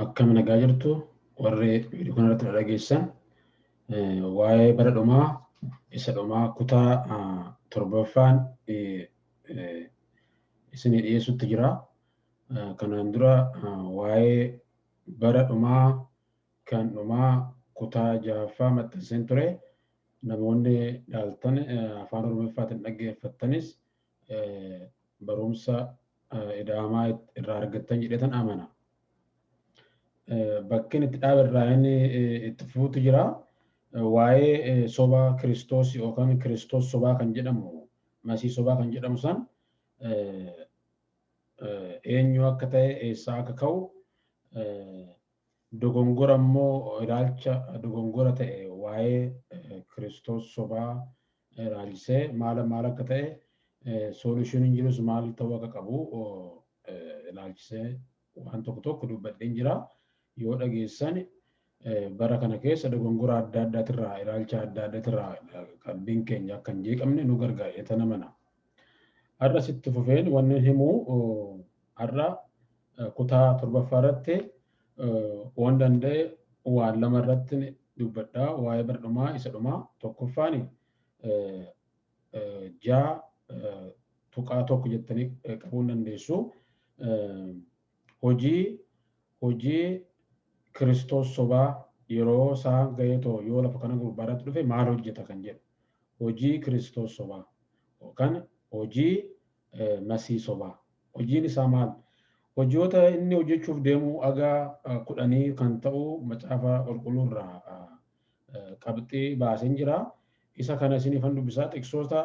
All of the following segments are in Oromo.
Akkam nagaa jirtu warri viidiyoo kanarratti dhageessan waa'ee bara dhumaa isa dhumaa kutaa torbaffaan isinii dhiyeessutti jira. Kanaan dura waa'ee bara dhumaa kan dhumaa kutaa jahaffaa maxxanseen ture. Namoonni dhaaltan afaan Oromoffaatiin dhaggeeffattanis barumsa ida'amaa irraa argattan jedhetan amana. Bakki itti dhaabarraa inni itti fuutu jira. Waa'ee soba Kiristoos yookaan Kiristoos sobaa kan jedhamu, masii sobaa kan jedhamu san eenyu akka ta'e, eessaa akka ka'u, dogongora immoo ilaalcha dogongora ta'e waa'ee Kiristoos sobaa ilaalchisee maal akka ta'e solushiniin jirus maal ta'uu akka qabu ilaalchisee waan tokko dubbadheen jira. Yoo dhageessan bara kana keessa dogongora adda addaatirraa ilaalcha adda addaatirraa qalbiin keenya akka hin jeeqamne nu gargaara etana mana. Har'a sitti fufeen wanni himu har'a kutaa torbaffaa irratti waan danda'e waan lama irratti dubbadhaa waa'ee bara dhumaa isa dhumaa tokkoffaan tuqaa tokko jettanii qabuu dandeessu. Hojii Kiristoos sobaa yeroo isaan ga'eetoo yoo lafa kana gubbaarratti dhufe maal hojjeta kan jedhu. Hojii Kiristoos sobaa yookaan hojii masii sobaa. Hojiin isaa maal? Hojiyoota inni hojjechuuf deemu agaa 10 kan ta'u macaafa qulqulluurraa qabxii baaseen jira. Isa kana isiniif hin dubbisaa xiqsoota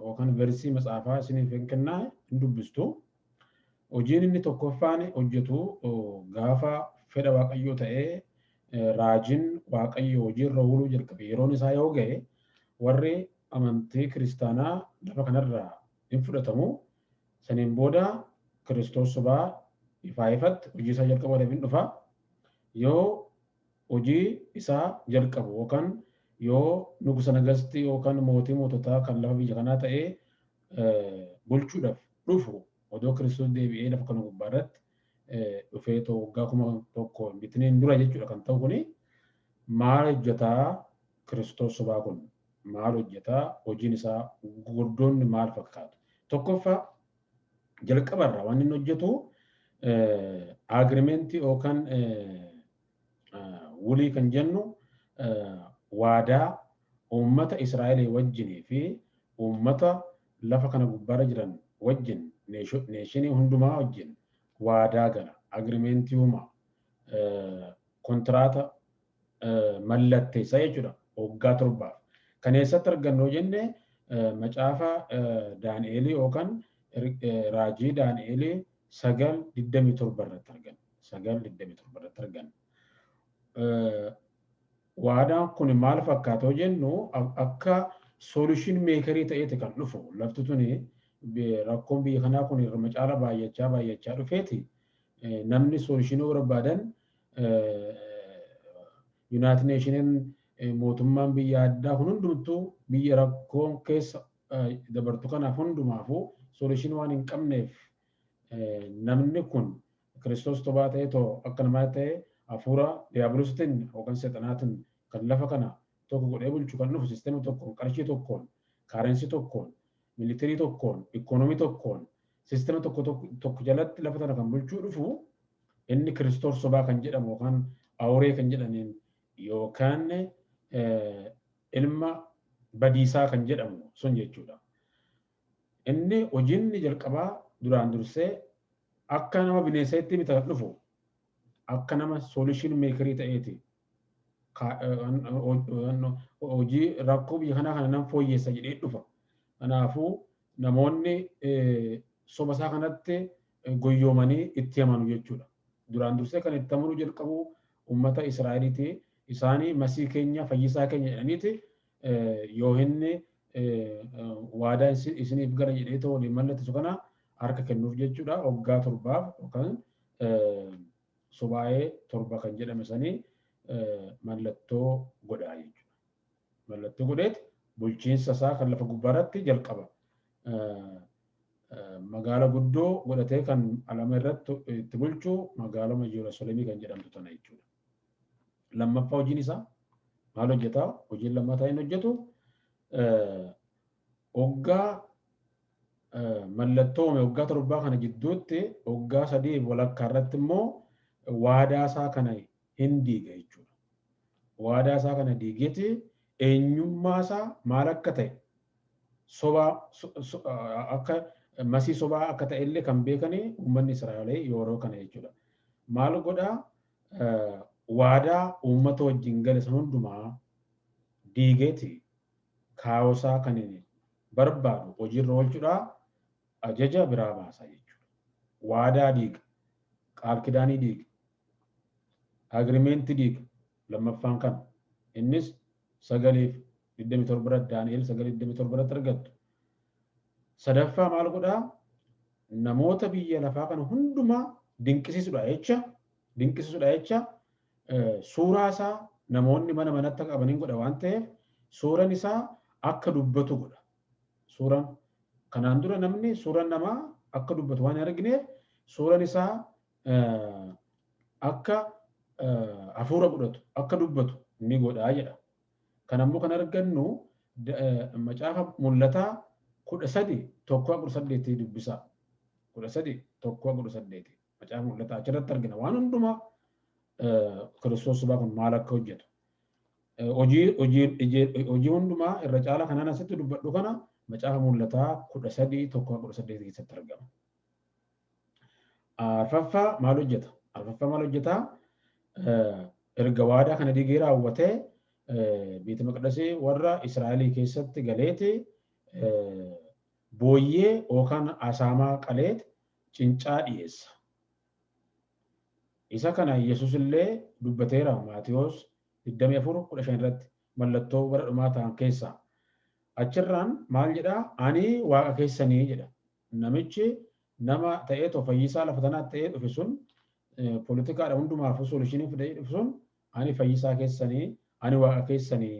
yookaan versii macaafaa isiniif hin kennaa hin dubbistu. Hojiin inni tokkoffaan hojjetu gaafa fedha Waaqayyoo ta'ee raajiin Waaqayyoo hojiirra ooluu jalqabe yeroon isaa yoo ga'e warri amantii kiristaanaa lafa kanarraa hin fudhatamu. Saniin booda Kiristoos sobaa ifaa ifatti hojii isaa jalqabuudhaaf hin dhufa. Yoo hojii isaa jalqabu yookaan yoo nugusa nagastii yookaan mootii moototaa kan lafa biyya kanaa ta'ee bulchuudhaaf dhufu odoo Kiristoos deebi'ee lafa kana gubbaarratti dhufee waggaa 1,000 bitneen dura jechuudha kan ta'u kuni maal hojjetaa Kiristoos sobaa kun maal hojjetaa hojiin isaa gurguddoonni maal fakkaatu. Tokkoffaa jalqabarraa waan inni hojjetu agrimentii yookaan wulii kan jennu waadaa uummata Israa'el wajjinii fi uummata lafa kana gubbaarra jiran wajjin neeshinii hundumaa wajjin waadaa gala agrimentii uumaa kontraata mallatteessa jechuudha waggaa 7. Kan eessatti argannu jenne macaafa Daani'eel yookaan raajii Daani'eel 9:27 irratti arganna. 9:27 irratti arganna. Waadaan kun maal fakkaatoo jennu akka solution makerii ta'eeti kan dhufu. Lafti tuni rakkoon biyya kanaa kun irra macaala baay'achaa dhufeeti. Namni solutionii barbaadan United Nations mootummaan biyya addaa kun hundumtuu biyya rakkoon keessa dabartu kanaaf hundumaafuu solution waan hin qabneef namni kun Kiristoos sobaa ta'ee too akka namaa ta'e hafuura diiyaabolositiin yookaan seexanaatiin kan lafa kana tokko godhee bulchu kan dhufu sisteemii tokkoon qarshii tokkoon kaarensii tokkoon militarii tokkoon ikoonomii tokkoon sisteema tokko jalatti lafa kana kan bulchuu dhufu inni Kiristoos sobaa kan jedhamu yookaan awuree kan jedhaniin yookaan ilma badiisaa kan jedhamu sun jechuudha. Inni hojiinni jalqabaa duraan dursee akka nama bineensaatti miti kan dhufu akka nama solution makerii ta'eeti. Hojii rakkoo biyya kanaa kana nama fooyyeessa jedhee dhufa. Kanaafuu namoonni soba isaa kanatti goyyoomanii itti amanu jechuudha. Duraan dursee kan itti amanuu jalqabu uummata Israa'eliiti. Isaanii masii keenya fayyisaa keenya jedhaniiti yoo inni waadaa isiniif gara jedhee ta'uu waliin mallatteessu kana harka kennuuf jechuudha. Waggaa 7 yookaan subaayee 7 kan jedhame sanii mallattoo godhaa jechuudha. Mallattoo godheeti bulchiinsa isaa kan lafa gubbaarratti jalqaba. magaala guddoo godhatee kan alama irratti itti bulchu magaaluma Yerusaalemii kan jedhamtu tana jechuudha. Lammaffaa hojiin isaa maal hojjetaa? Hojiin lammataa inni hojjetu hoggaa mallattoome hoggaa torbaa kana gidduutti hoggaa 3 walakkaa irratti immoo waadaa isaa kana hin diiga jechuudha. Waadaa isaa kana diigeeti eenyummaa isaa maal akka ta'e sobaa akka masii sobaa akka ta'e illee kan beekanii uummanni Israa'el yeroo kana jechuudha. Maal godhaa? Waadaa uummata wajjin gale san hundumaa diigeeti kaawwasaa kan barbaadu hojiirra oolchuudhaa ajaja biraa baasaa jechuudha. Waadaa diiga, qaal kidaanii diiga, agrimentii diiga. Lammaffaan kan innis 9:27 irratti Daani'el 9:27 irratti argattu. Sadaffaa maal godhaa? Namoota biyya lafaa kana hundumaa dinqisiisuudha jecha suuraa isaa namoonni mana manatti qabaniin godha waan ta'eef suuraan isaa akka dubbatu godha. Suuraan kanaan dura namni suuraan namaa akka dubbatu waan hin argineef suuraan isaa akka hafuura godhatu akka dubbatu ni godhaa jedha. Kanammoo kan argannu macaafa mul'ataa 13:1-8 dubbisaa. 13:1-8 macaafa mul'ataa achirratti argina waan hundumaa Kiristoos subaa kun maal akka hojjetu. Hojii hundumaa irra caalaa kanaan asitti dubbadhu kana macaafa mul'ataa 13:1-8 keessatti argama. Arfaffaa maal hojjeta? Arfaffaa maal hojjetaa? Erga waadaa kana diigee raawwatee Beet Maqdasii warra Israa'elii keessatti galeeti booyyee yookaan asaamaa qaleeti cincaa dhiyeessa. Isa kana Yesuus illee dubbateera Maatiyos 24:15 irratti mallattoo bara dhumaa ta'an keessaa. Achirraan maal jedhaa? Ani waaqa keessanii jedha. Namichi nama ta'ee fayyisaa lafa tanaatti ta'ee dhufe sun poolitikaadha hundumaaf soluushinii fidee dhufe sun ani fayyisaa keessanii, ani waaqa keessanii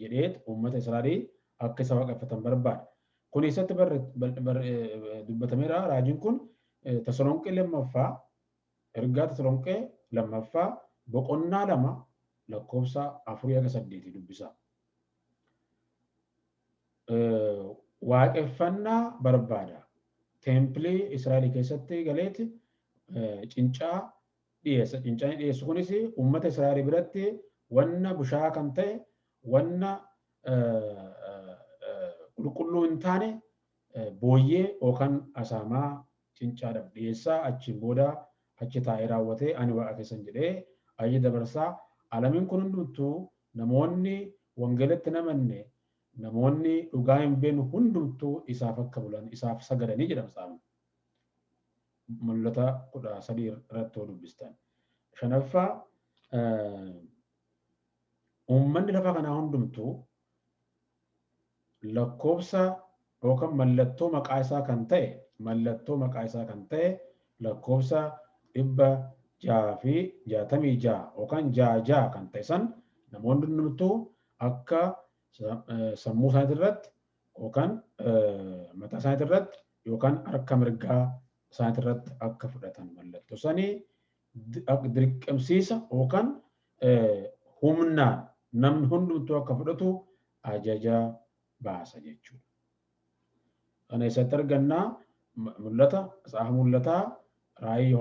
jedheet uummata Israa'elii akka isa waaqeffatan barbaada. Kun eessatti dubbatameera? Raajiin kun Tasalonqee lammaffaa ergaa Tasalonqee lammaffaa boqonnaa 2 lakkoofsa 4-8 dubbisa. Waaqeffannaa barbaada. Teemplii Israa'elii keessatti galeeti cincaa dhiyeessa. Cincaan dhiyeessu kunis uummata Israa'elii biratti wanna bushaa kan ta'e, wanna qulqulluu hin taane booyyee yookaan asaamaa cincaadhaaf dhiyeessaa. Achiin booda achi taa'ee raawwatee ani waaqa keessan jedhee ajaja dabarsaa. Alamiin kun hundumtuu namoonni wangeelatti namanne namoonni dhugaa hin beekne hundumtuu isaaf akka bulan isaaf sagadanii jedhama. Mul'ata 13 irratti dubbistan. Shanaffaa uummanni lafa kanaa hundumtuu lakkoofsa yookaan mallattoo maqaa isaa kan ta'e lakkoofsa 666 yookaan 66 kan ta'e san namoonni hundumtuu akka sammuu isaanii irratti yookaan mataa isaanii irratti yookaan harka mirgaa isaanii irratti akka fudhatan mallattoo sanii dirqamsiisa yookaan humnaan namni hundumtuu akka fudhatu ajaja baasa jechuudha. Kana keessatti argannaa Macaafa mul'ataa raayii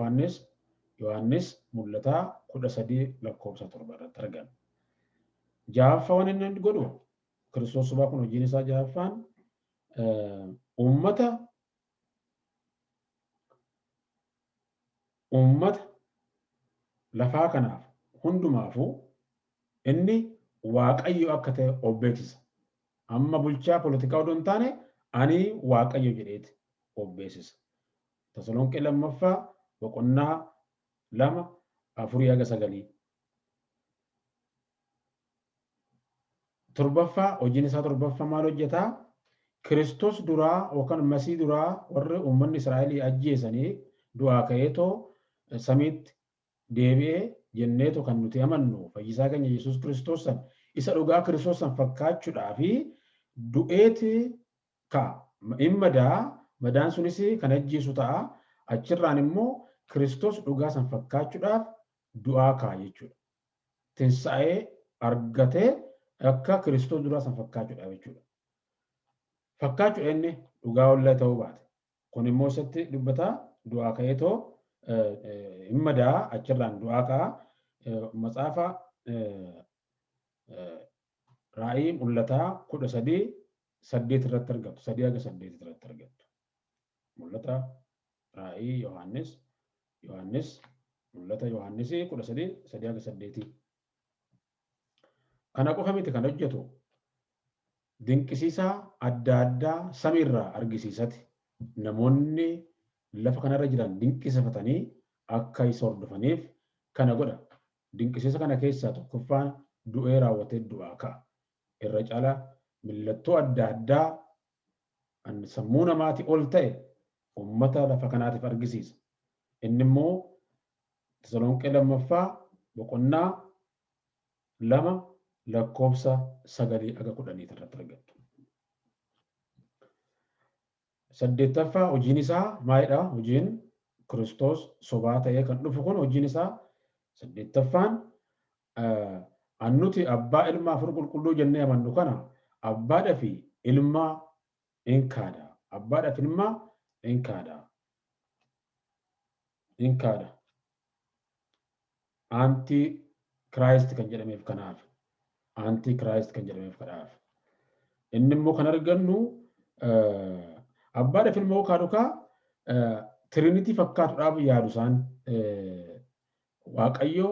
Yohaannis mul'ataa 13:7 irratti argama. Ja'affaa waan inni godhu Kiristoos subaa kun hojiin isaa ja'affaan uummata lafaa kanaaf hundumaafuu inni Waaqayyo akka ta'e of beeksisa. Amma bulchaa poolitikaa odoo hin taane ani Waaqayyo jedheeti of beeksisa. Tasalonqee lammaffaa boqonnaa 2:4-9. Torbaffaa hojiin isaa torbaffaa maal hojjetaa? Kiristoos duraa yookaan masii duraa warri uummanni Israa'elii ajjeesanii du'aa ka'eetoo samiitti deebi'ee jenneetu kan nuti amannu fayyisaa keenya Yesuus Kiristoos san isa dhugaa Kiristoos san fakkaachuudhaa fi du'eeti ka'a. Immadaa Madaan sunis kan ajjeesu ta'a. Achirraan immoo Kiristoos dhugaa san fakkaachuudhaaf du'aa ka'a jechuudha. Tinsa'ee argatee akka Kiristoos duraa san fakkaachuudhaaf jechuudha. Fakkaachuu inni dhugaa wallee ta'uu baate. Kun immoo isatti dubbataa du'aa ka'eetoo hin madaa achirraan du'aa ka'a. Matsaafa raa'ii mul'ataa 13:8 irratti argattu. 3-8 irratti argattu. Mul'ata raa'ii Yohaannis mul'ata Yohaannisii 13:3-8. Kana qofa miti kan hojjetu dinqisiisaa adda addaa samiirraa argisiisati. Namoonni lafa kanarra jiran dinqisiifatanii akka isa hordofaniif kana godha. Dinqisiisa kana keessaa tokkoffaan du'ee raawwatee du'aa ka'a. Irra caalaa mallattoo adda addaa sammuu namaatii ol ta'e uummata lafa kanaatiif argisiisa. Inni immoo Tasalonqee 2:2-9 irratti argattu. 8ffaa hojiin isaa maalidha? Hojiin Kiristoos sobaa ta'ee kan dhufu kun hojiin isaa 8ffaan annuti abbaa ilmaa afur qulqulluu jennee amannu kana abbaadhaa fi ilmaa in kaada. Abbaadhaa fi ilmaa in kaada. Anti Kiraayist kan jedhameef kanaaf. Anti Kiraayist kan jedhameef kanaaf. Inni immoo kan argannu abbaadhaa fi ilmaa kaadukaa Tiriinitii fakkaatuudhaaf yaadu isaan Waaqayyo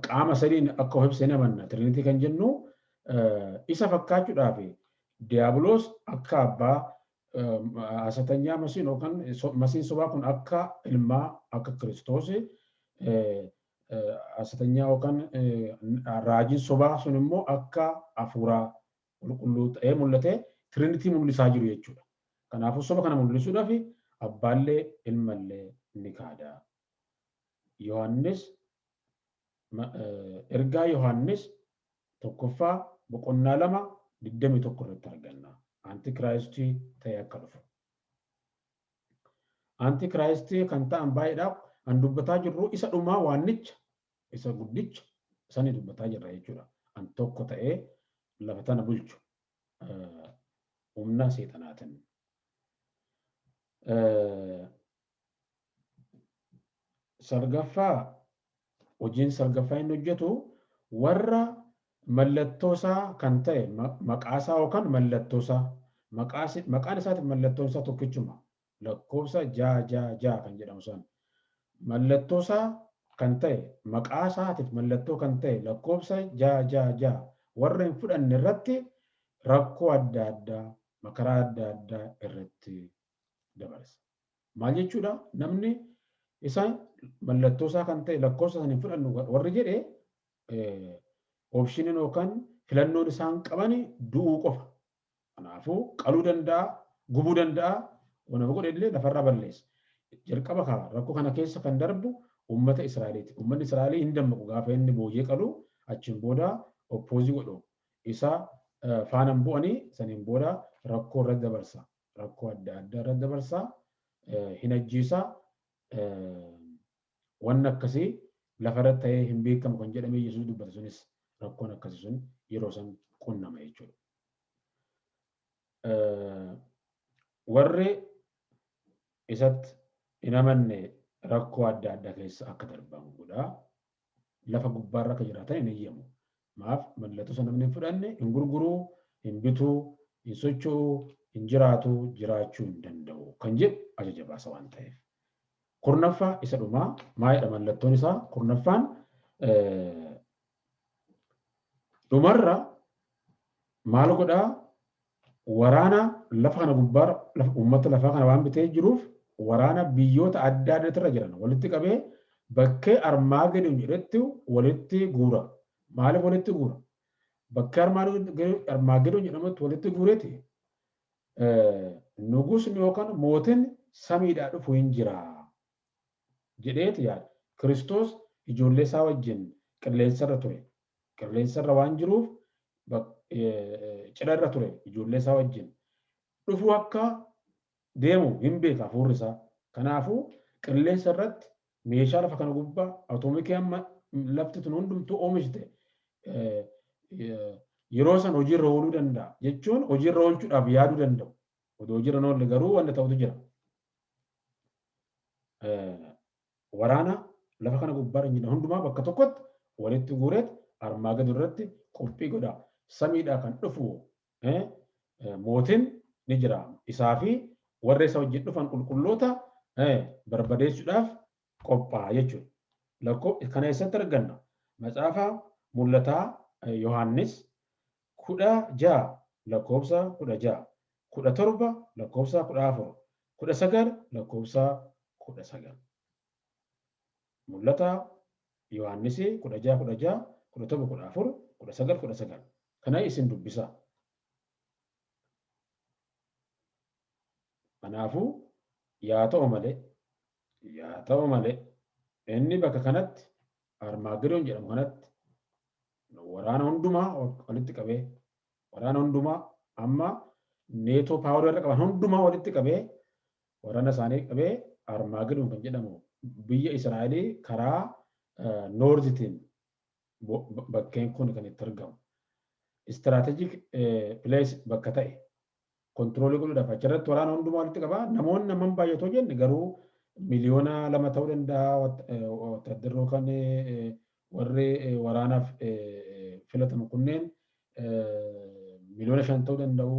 qaama sadiin akka ibsee amanna. Tiriinitii kan jennu isa fakkaachuudhaaf diiyaabiloos akka abbaa hasatanyaa masiin yookaan masiin sobaa kun akka ilmaa akka Kiristoos hasatanyaa yookaan raajiin sobaa sun immoo akka hafuuraa qulqulluu ta'ee mul'ate Tiriinitii mul'isaa jiru jechuudha. Kanaafuu soba kana mul'isuudhaaf abbaallee ilmallee ni kaada. Yohaannis ergaa Yohaannis 1:2-21 irratti arganna. Antikiraayistii ta'ee akka dhufu. Antikiraayistii kan ta'an baay'eedhaaf an dubbataa jirru isa dhumaa waannicha isa guddicha sani dubbataa jirra jechuudha. An tokko ta'ee lafa tana bulchu humna seexanaatiin. Salgaffaa hojiin salgaffaa inni hojjetu warra mallattoosaa kan ta'e maqaasaa yookaan mallattoosaa maqaan isaatiif mallattoon isaa tokkichuma lakkoofsa 666 kan jedhamu san mallattoosaa kan ta'e maqaasaatiif mallattoo kan ta'e lakkoofsa 666 warra hin fudhanne irratti rakkoo adda addaa makaraa adda addaa irratti dabarsa. Maal jechuudha? Namni isaan mallattoosaa kan ta'e lakkoofsa san hin fudhannu warri jedhee oopshiniin yookaan filannoon isaan qaban du'uu qofa. Kanaafuu qaluu danda'a, gubuu danda'a, wanuma godhe illee lafarraa balleessa. Jalqaba rakkoo kana keessa kan darbu uummata Israa'eliiti. Uummanni Israa'elii hin dammaqu gaafa inni booyyee qalu achiin booda oppoozii godhu. Isa faanaan bu'anii saniin booda rakkoo irratti dabarsa. Rakkoo adda addaa irratti dabarsa. Hin ajjiisa. Wanni akkasii lafarratti ta'ee hin beekamu kan jedhamee Yesuus dubbata sunis rakkoon akkasii sun yeroo san qunnama jechuudha. Warri isatti hin amanne rakkoo adda addaa keessa akka darban godha. Lafa gubbaarra akka jiraatan hin eeyyamu. Maaf mallattoo sana namni hin fudhanne hin gurguruu, hin bituu, hin socho'uu, hin jiraatu, jiraachuu hin danda'u kan jedhu ajaja baasa waan ta'eef. Kurnaffaa isa dhumaa maalidha mallattoon isaa? Kurnaffaan dhumarra maal godhaa? Waraana lafa kana gubbaarra uummata lafaa kana waan bitee jiruuf waraana biyyoota adda addaarra jiran walitti qabee bakkee Armaagedon jedhetti walitti guura. Maaliif walitti guura? Bakkee Armaagedon jedhamutti walitti guureeti. Nugusni yookaan mootiin samiidhaa dhufu hin jira jedheeti yaada. Kiristoos ijoollee isaa wajjin qilleensarra ture. Qilleensarra waan jiruuf cidharra ture ijoollee isaa wajjin. Dhufuu akka deemu hin beeka hafuurri isaa. Kanaafuu qilleensa irratti meeshaa lafa kana gubbaa atoomikii amma lafti tun hundumtuu oomishte yeroo san hojiirra ooluu danda'a jechuun hojiirra oolchuudhaaf yaaduu danda'u. Odoo hojiirra hin oolle garuu wanta ta'utu jira. Waraana lafa kana gubbaa jiran hundumaa bakka tokkotti walitti guureet armaa gadi irratti qophii godha. Samiidhaa kan dhufu mootiin ni jira. Isaa fi warra isa wajjin dhufan qulqulloota barbadeessuudhaaf qophaa'a jechuudha. Kana eessatti arganna? Macaafa mul'ataa Yohaannis 16 lakkoofsa 16, 17 lakkoofsa 14, 19 lakkoofsa 19. Mul'ata Yohaannis 16, 16, 17, 14, 19, 19. Kana isin dubbisa. Kanaafuu yaa ta'u malee inni bakka kanatti Armaagedoon jedhamu kanatti waraana hundumaa walitti qabee waraana hundumaa amma neetoo paawarii irra qaban hundumaa walitti qabee waraana isaanii qabee Armaagedoon kan jedhamu biyya Israa'elii karaa noorzitiin bakkeen kun kan itti argamu. Istiraatejik pilees bakka ta'e kontiroolii godhuudhaaf achirratti waraana hundumaa walitti qabaa. Namoonni naman baay'atoo jenne garuu miliyoona 2 ta'uu danda'a. Wataaddaroo kan warri waraanaaf filatamu kunneen miliyoona 5 ta'uu danda'u,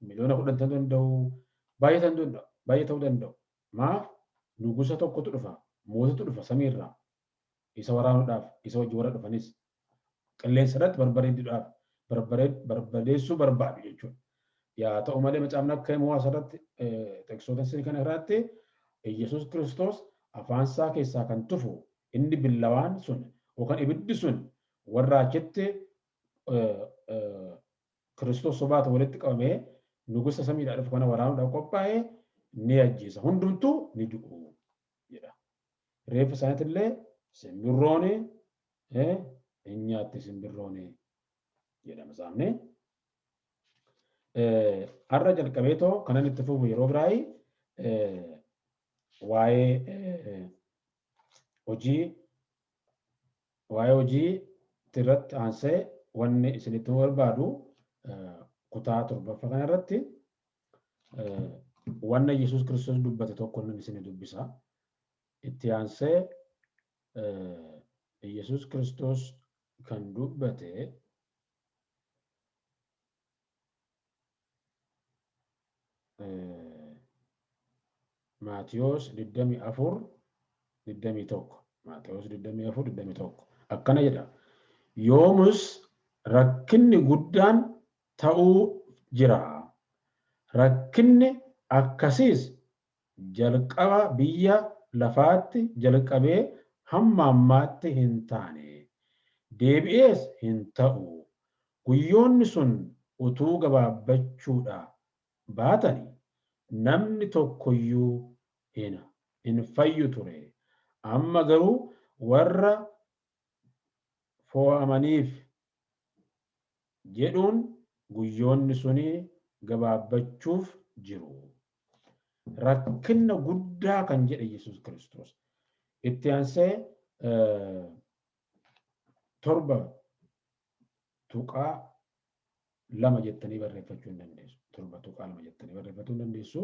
miliyoona 10 ta'uu danda'u, baay'ee ta'uu danda'u. Maaf nugusa tokkotu dhufa, mootitu dhufa samiirraa isa waraanuudhaaf, isa wajjin warra dhufanis qilleensa irratti barbadeessuu barbaadu jechuudha. Yaa ta'u malee macaafni akka himuu asirratti tekstoota isin kana irratti Yesuus Kiristoos afaan isaa keessaa kan tufu inni billawaan sun yookaan ibiddi sun warra achitti Kiristoos sobaata walitti qabamee nugusa samiidhaa dhufu kana waraanuudhaaf qophaa'ee ni ajjeesa. Hundumtuu ni du'u jedha. Reeffa isaaniitillee simbirrooni hin nyaatti simbirrooni jedhama isaanii. Har'a jalqabeetoo kanan itti fufu yeroo biraayii waa'ee hojii irratti aansee wanni isinitti barbaadu kutaa 7ffaa kana irratti wanna Yesuus Kiristoos dubbate tokko nan isin dubbisa. Itti aansee Yesuus Kiristoos kan dubbate Maatiyos 24:21. Maatiyos 24:21. Akkana jedha. Yoomus rakkinni guddaan ta'uu jira. Rakkinni akkasiis jalqaba biyya lafaatti jalqabee hamma ammaatti hin taane. Deebi'ees hin ta'u. Guyyoonni sun utuu gabaabbachuudha baatanii namni tokkoyyuu hin fayyu ture. Amma garuu warra fo'amaniif jedhuun guyyoonni suni gabaabbachuuf jiru. Rakkinna guddaa kan jedhe Yesuus Kiristoos. Itti aansee 7:2 jettanii barreeffachuu hin dandeessu. 7:2 jettanii barreeffachuu hin dandeessu.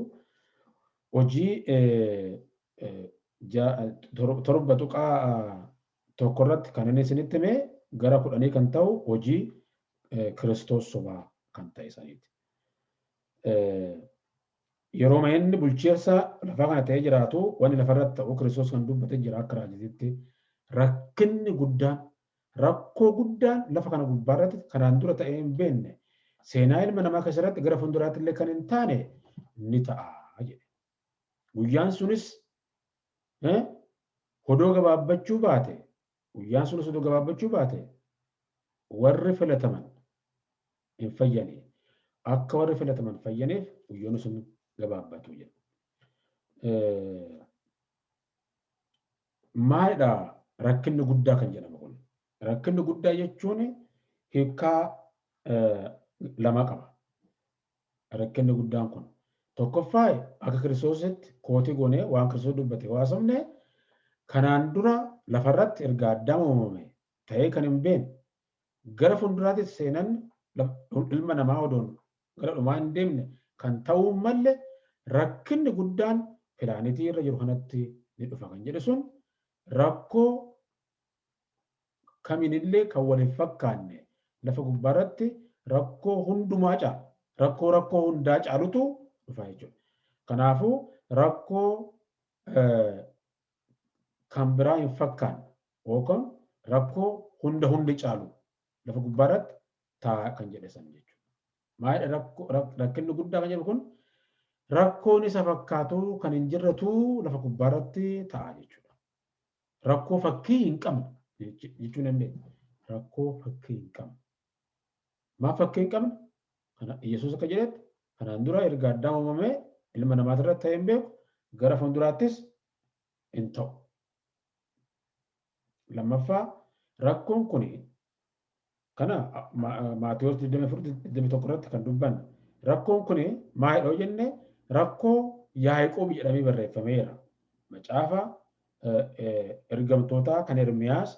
Hojii 7:1 irratti kan inni isinitti himee gara 10 kan ta'u hojii Kiristoos sobaa kan ta'e saniiti. Yeroo inni bulchiinsa lafaa kana ta'ee jiraatu wanni lafarratti ta'u Kiristoos kan dubbate jira akka raajitiitti. Rakkinni guddaan rakkoo guddaan lafa kana gubbaarratti kanaan dura ta'ee hin beekne seenaa ilma namaa keessatti gara fuulduraatti illee kan hin taane ni ta'a jedhe. Guyyaan sunis odoo gabaabbachuu baate warri filataman hin fayyane. Akka warri filataman fayyaniif guyyoonni sun gabaabbatu jedha. Maalidhaa rakkinni guddaa kan jedhamu kun? Rakkinni guddaa jechuun hiikaa lama qaba. Rakkinni guddaan kun Tokkoffaa akka Kiristoositti kootii goonee waan Kiristoos dubbate haasofne kanaan dura lafarratti erga Addaam uumame ta'ee kan hin beekne gara fuulduraatti seenan ilma namaa odoon gara dhumaa hin deemne kan ta'uu malle rakkinni guddaan pilaanitii irra jiru kanatti ni dhufa kan jedhe sun rakkoo kaminillee kan waliin fakkaanne lafa gubbaarratti rakkoo hundumaa caala rakkoo hundaa caalutu dhufa jechuudha. Kanaafuu rakkoo kan biraa hin fakkaanne yookaan rakkoo hundi caalu lafa gubbaarratti ta'a kan jedhe san jechuudha. Maalidha rakkinni guddaa kan jedhu kun rakkoon isa fakkaatu kan hin jirretu lafa gubbaarratti ta'a jechuudha. Rakkoo fakkii hin qabne jechuun dandeenya. Rakkoo fakkii hin qabne. Maaf fakkii hin qabne? Kana Yesuus akka jedhetti kanaan dura erga Addaam uumamee ilma namaa irratti ta'ee hin beeku gara fuulduraattis hin ta'u. Lammaffaa rakkoon kun kana Maatewos 24 irratti kan dubbanne rakkoon kun maalidha jenne rakkoo Yaaqoob jedhamee barreeffameera. Macaafa ergamtootaa kan Ermiyaas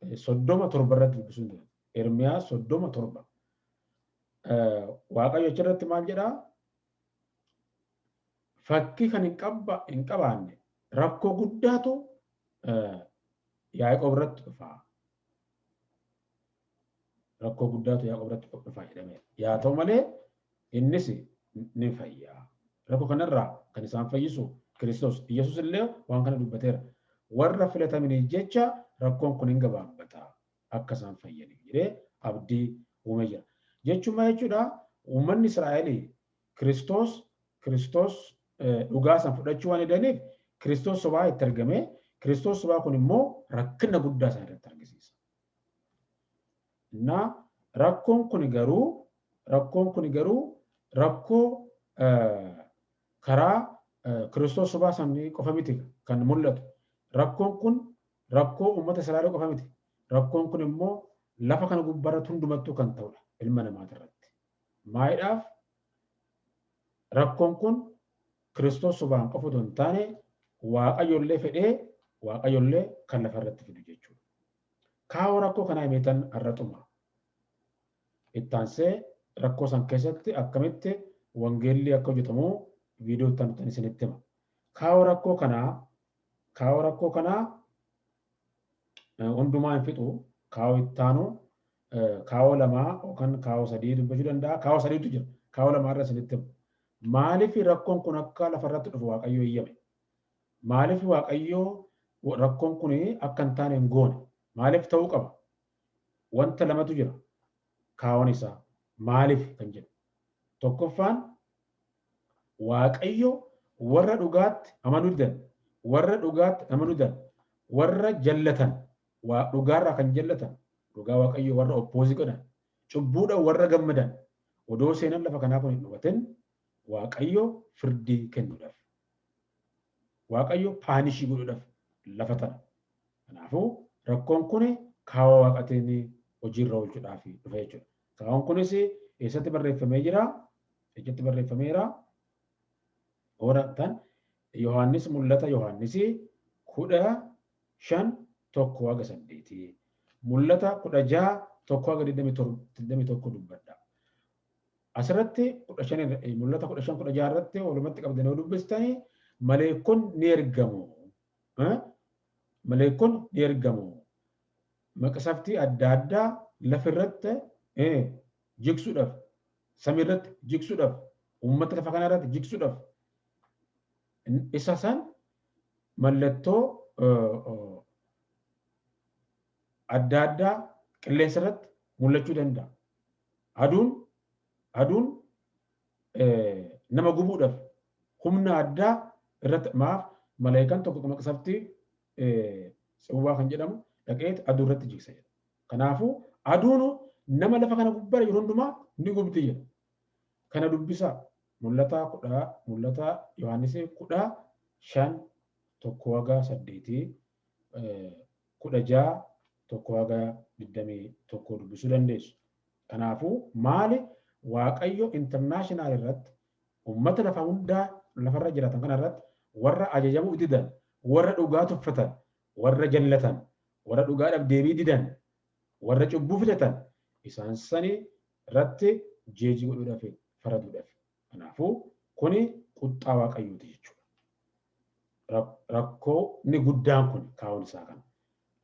37 irratti dubbisuun jira. Ermiyaas 37. Waaqayyo achirratti maal jedhaa? Fakkii kan hin qabaanne rakkoo guddaatu Yaaqoob irratti dhufa. Rakkoo guddaatu Yaaqoob irratti dhufa jedhamee. Yaa ta'u malee innis ni fayyaa. Rakkoo kanarraa kan isaan fayyisu Kiristoos. Yesuus illee waan kana dubbateera. Warra filatamaniif jecha rakkoon kun hin gabaabbata akka isaan fayyaniif jedhee abdii uumee jira. Jechuudha uummanni Israa'el Kiristoos dhugaa san fudhachuu waan didaniif Kiristoos sobaa itti argamee Kiristoos sobaa kun immoo rakkina guddaa isaan irratti argisiisa. Rakkoon kun garuu rakkoo karaa Kiristoos sobaa sanii qofa miti kan mul'atu. Rakkoon kun rakkoo uummata Israa'el qofa miti. Rakkoon kun immoo lafa kana gubbaarratti hundumattuu kan ta'udha ilma namaati irratti. Maayidhaaf rakkoon kun Kiristoos sobaan qofa otoo hin taane Waaqayyollee fedhee Waaqayyollee kan lafa irratti fidu jechuudha. Kaawoo rakkoo kanaa himeetan har'a xumura. Ittaansee rakkoo san keessatti akkamitti wangeelli akka hojjetamu viidiyoo itti isinitti hima. Kaawoo rakkoo kanaa hundumaa hin fixu. Kaawoo ittaanu kaawoo lamaa yookaan kaawoo sadii dubbachuu danda'a. Kaawoo sadiitu jira. Kaawoo lamaa irra isinitti hima. Maaliif rakkoon kun akka lafarratti dhufu Waaqayyo eeyyame? Maaliif Waaqayyo rakkoon kun akka hin taane hin goone? Maaliif ta'uu qaba? Wanta lamatu jira. Kaawoon isaa maaliif kan jedhu. Tokkoffaan Waaqayyo warra dhugaatti amanuu didan, warra jallatan, dhugaarraa kan jallatan, dhugaa Waaqayyo warra oppoozii godhan, cubbuudhaan warra gammadan, odoo seenan lafa kanaa kun hin dhugatin Waaqayyo firdii kennuudhaaf. Waaqayyo paanishii godhuudhaaf lafa tana. Kanaafuu rakkoon kun kaawoo Waaqatiin hojiirra oolchuudhaaf dhufa jechuudha. Kaawoon kunis eessatti barreeffamee jira? Ejjatti barreeffameera. Horattan Yohaannis mul'ata Yohaannis 15:1-8. Mul'ata 16:1-21 dubbadha. Asirratti mul'ata 15:16 irratti walumatti qabdanii dubbistanii maleekonni ni ergamu. Maqsaftii adda addaa lafirratti jigsuudhaaf, samiirratti jigsuudhaaf, uummata lafa kanaa irratti jigsuudhaaf isa san mallattoo adda addaa qilleensa irratti mul'achuu danda'a. Aduun nama gubuudhaaf humna addaa irratti maaf maleekaan tokko maqsaftii Tsawwaa kan jedhamu dhaqee aduu irratti jigsa jedha. Kanaafuu aduun nama lafa kana gubbaa yeroo hundumaa ni gubdi jedha. Kana dubbisaa mul'ata Yohaannis 15:1-8 16:1-21 dubbisuu dandeessu. Kanaafuu maali Waaqayyo internaashinaal irratti ummata lafa hundaa lafarra jiraatan kanarratti warra ajajamuu didan, warra dhugaa tuffatan, warra jallatan, warra dhugaadhaaf deebii didan, warra cubbuu fidatan isaan sani irratti jeejii godhuudhaaf faraduudhaaf. Kanaafuu kuni quxxaa waaqayyooti jechuudha. Rakkoo inni guddaan kun kaa'uun isaa kana.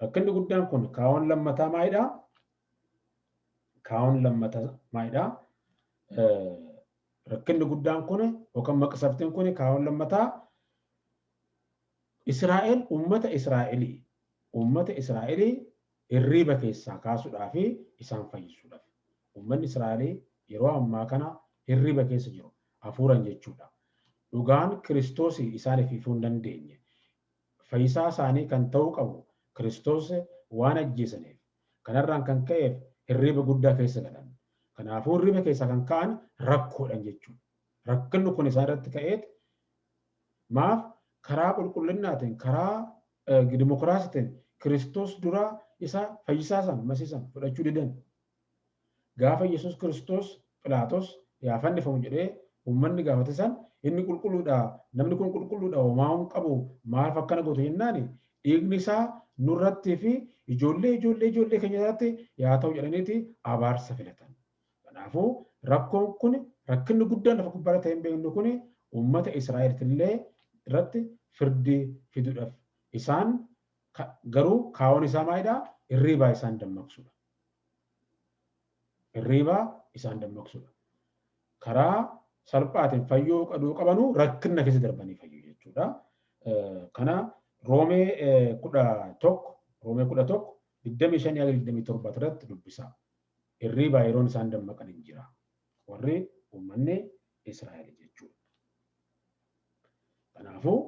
Rakkinni guddaan kun kaa'uun lammataa maalidhaa? Kaa'uun lammataa maalidhaa? Rakkinni guddaan kun yookaan maqsaftiin kun kaa'uun lammataa Israa'el ummata Israa'elii hirriiba keessaa kaasuudhaa fi isaan fayyisuudhaaf. Uummanni Israa'elii yeroo ammaa kana hirriiba keessa jiru hafuuran jechuudha. Dhugaan Kiristoos isaaniif ifuu hin dandeenye. Fayyisaa isaanii kan ta'uu qabu Kiristoos waan ajjeesaniif kanarraan kan ka'eef hirriiba guddaa keessa galan. Kanaafuu hirriiba keessaa kan ka'an rakkoodhaan jechuudha. Rakkinni kun isaan irratti ka'eet maaf karaa qulqullinnaatiin karaa dimokiraasiitiin Kiristoos duraa isa fayyisaa san masiisan fudhachuu didan. Gaafa Yesuus Kiristoos Philaaxoos yaa fannifamu jedhee uummanni gaafate san inni qulqulluudha namni kun qulqulluudha homaa hin qabu maaf akkana gootu jennaani dhiigni isaa nurrattii fi ijoollee keenya irratti yaa ta'u jedhaniiti abaarsa filatan. Kanaafuu rakkoon kun rakkinni guddaan lafa gubbaarra ta'e hin beeknu kun uummata Israa'elillee irratti firdii fiduudhaaf isaan garuu kaa'uun isaa maalidhaa? Hirriibaa isaan dammaqsuudha. Hirriibaa isaan dammaqsuudha. Karaa salphaatiin fayyuu qabanuu rakkina keessa darbanii fayyuu jechuudha. Kana Roomee 11 25-27 irratti dubbisaa. Hirriibaa yeroon isaan dammaqan hin jira. Warri uummanni Israa'el jechuudha. Kanaafuu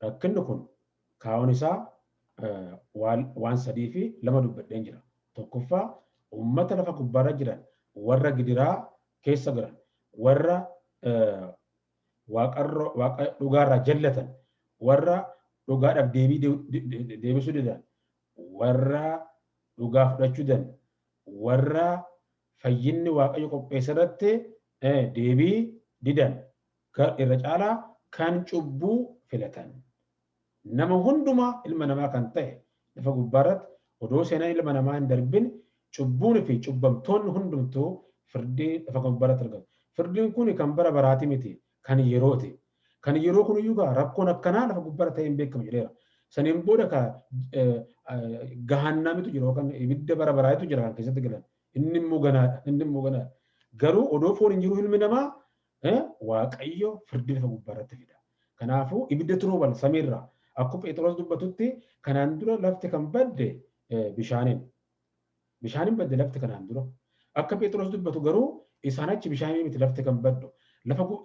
rakkinni kun kaa'uun isaa waan sadii fi lama dubbadheen jira. Tokkoffaa uummata lafa gubbaarra jiran warra gidiraa keessa jiran warra waaqa dhugaarraa jallatan warra dhugaadhaaf deebisuu didan warra dhugaa fudhachuu didan warra fayyinni waaqayyo qopheesse irratti deebii didan irra caalaa kan cubbuu filatan. Nama hundumaa ilma namaa kan ta'e lafa gubbaarratti odoo seenaan ilma namaa hin darbin cubbuun fi cubbamtoonni hundumtuu firdii lafa gubbaarratti argamu. Firdiin kun kan bara baraati miti kan yerooti. Kan yeroo kun iyyuu rakkoon akkanaa lafa gubbaarra ta'e hin beekamu jedheera. Saniin booda gahannamitu jira yookaan ibidda bara baraatu jira kan keessatti galan. Inni immoo ganaadha. Garuu odoo foon hin jiru ilmi namaa waaqayyo firdii lafa gubbaarratti fida. Kanaafuu ibidda turuu samiirraa akkuma Phexros dubbatutti kanaan dura lafti kan badde bishaaniin. Bishaaniin badde lafti kanaan dura. Akka Phexros dubbatu garuu isaan achi bishaanii miti lafti kan baddu.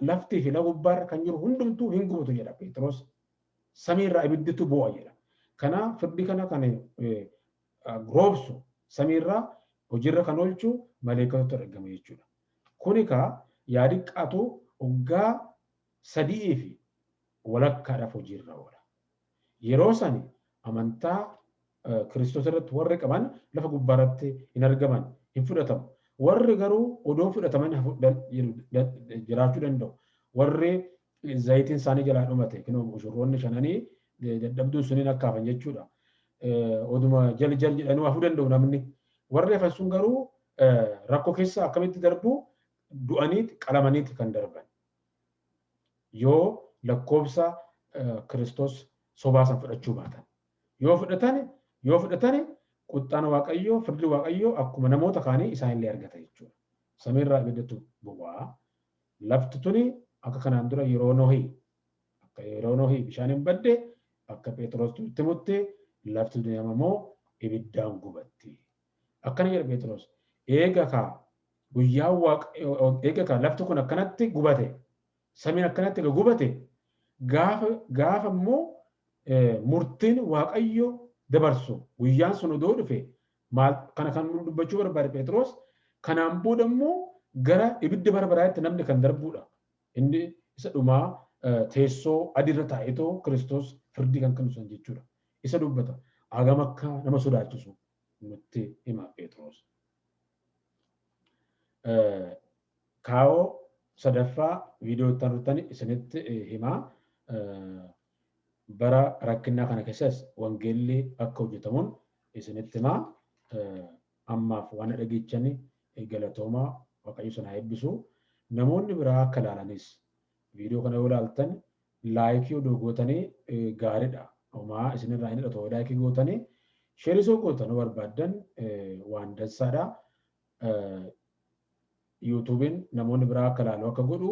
Laftii fi lafa gubbaarra kan jiru hundumtuu hin gubatu jedha Phexros. Samiirraa ibidditu bu'a jedha. Kanaaf firdii kana kan roobsu samiirraa hojiirra kan oolchu maleekotatu argama jechuudha. Kuni yaadi qaatu waggaa 3 fi walakkaadhaaf hojiirra oola. Yeroo sani amantaa Kiristoos irratti warri qaban lafa gubbaarratti hin argaman hin fudhatamu. Warri garuu odoo fudhataman jiraachuu danda'u. Warri zayitiin isaanii jalaa dhumate ushurroonni shananii dadhabduun suniin akkaafan jechuudha. Oduma jal jedhanii hafuu danda'u namni. Warri hafan sun garuu rakkoo keessa akkamitti darbu du'aniiti qalamaniiti kan darban. Yoo lakkoofsa Kiristoos sobaasan fudhachuu baatan. Yoo fudhatan quxxaan waaqayyoo firdii waaqayyoo akkuma namoota kaanii isaanillee argata jechuudha. Samiirraa ibiddatu bu'aa. Lafti tuni akka kanaan dura yeroo Nohii bishaaniin badde akka Phexros itti mutte lafti tuni immoo ibiddaan gubatti. Akkana jedha Phexros eega lafti kun akkanatti gubate samiin akkanatti gubate gaafa immoo murtiin waaqayyo dabarsu guyyaan sun odoo dhufe kana kan dubbachuu barbaade Phexros kanaan booda immoo gara ibidda bara baraatti namni kan darbuudha. Inni isa dhumaa teessoo adiirra taa'etoo Kiristoos firdii kan kennu sun jechuudha. Isa dubbata. Hagam akka nama sodaachisu nutti hima Phexros. Kaa'oo sadaffaa viidiyoo itti aanutti isinitti himaa bara rakkinaa kana keessas wangeelli akka hojjetamuun isinitti himaa ammaaf waan dhageechani galatoomaa Waaqayyo sana eebbisu namoonni biraa akka ilaalanis viidiyoo kana yoo ilaaltan laayikii odoo gootanii gaariidha. Homaa isinirraa hin hidhatu laayikii gootanii sheerisoo gootan barbaaddan waan dansaadha. YouTube'n namoonni biraa akka ilaalu akka godhu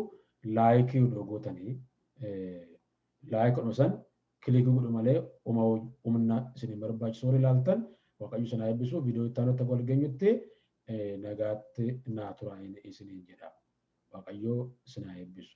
laayikii odoo gootanii laayik godhu san kilikii godhu malee humna isin barbaachisu warri ilaaltan Waaqayyo sana eebbisu viidiyoo itti aanutti wal geenyutti nagaatti naa turaa isiniin jedha. Waaqayyo sana eebbisu.